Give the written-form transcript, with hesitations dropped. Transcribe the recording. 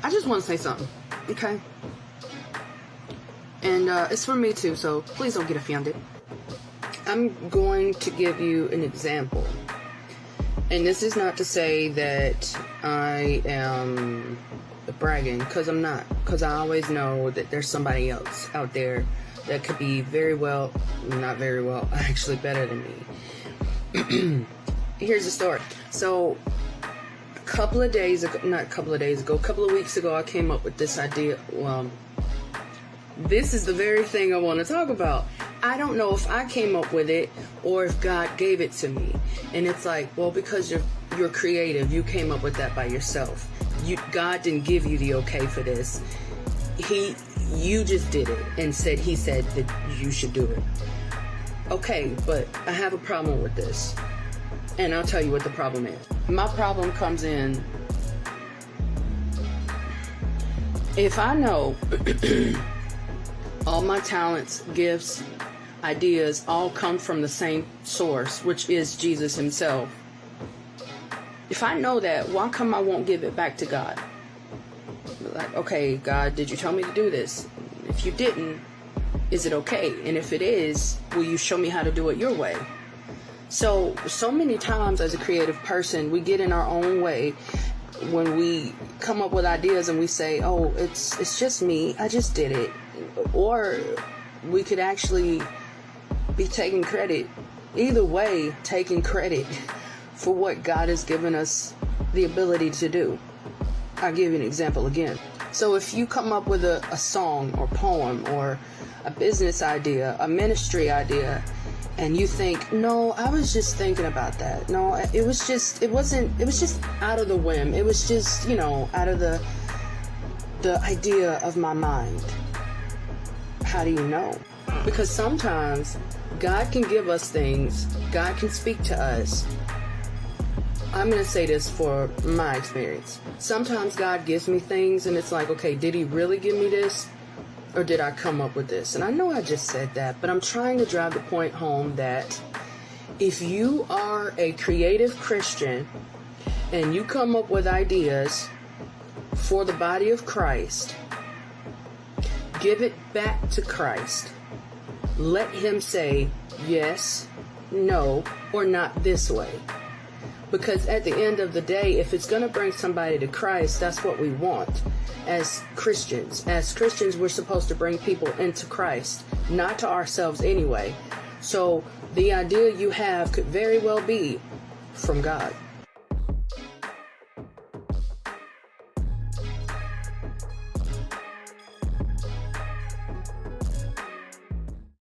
I just want to say something, okay? And it's for me too, so please don't get offended. I'm going to give you an example. And this is not to say that I am bragging, because I'm not. Because I always know that there's somebody else out there that could be not very well, actually better than me. Here's the story. So, a couple of weeks ago, I came up with this idea. Well, this is the very thing I want to talk about. I don't know if I came up with it or if God gave it to me. And it's like, well, because you're creative, you came up with that by yourself. God didn't give you the okay for this. You just did it and he said that you should do it. Okay, but I have a problem with this. And I'll tell you what the problem is. My problem comes in, if I know all my talents, gifts, ideas all come from the same source, which is Jesus himself. If I know that, why come I won't give it back to God? Like, okay, God, did you tell me to do this? If you didn't, is it okay? And if it is, will you show me how to do it your way? So many times as a creative person, we get in our own way when we come up with ideas and we say, oh, it's just me, I just did it. Or we could actually be taking credit. Either way, taking credit for what God has given us the ability to do. I'll give you an example again. So if you come up with a song or poem or a business idea, a ministry idea, and you think, no, I was just thinking about that. No, it was just out of the whim. It was just, out of the idea of my mind. How do you know? Because sometimes God can give us things. God can speak to us. I'm going to say this for my experience. Sometimes God gives me things and it's like, okay, did he really give me this? Or did I come up with this? And I know I just said that, but I'm trying to drive the point home that if you are a creative Christian and you come up with ideas for the body of Christ, give it back to Christ. Let him say yes, no, or not this way. Because at the end of the day, if it's going to bring somebody to Christ, that's what we want as Christians. As Christians, we're supposed to bring people into Christ, not to ourselves anyway. So the idea you have could very well be from God.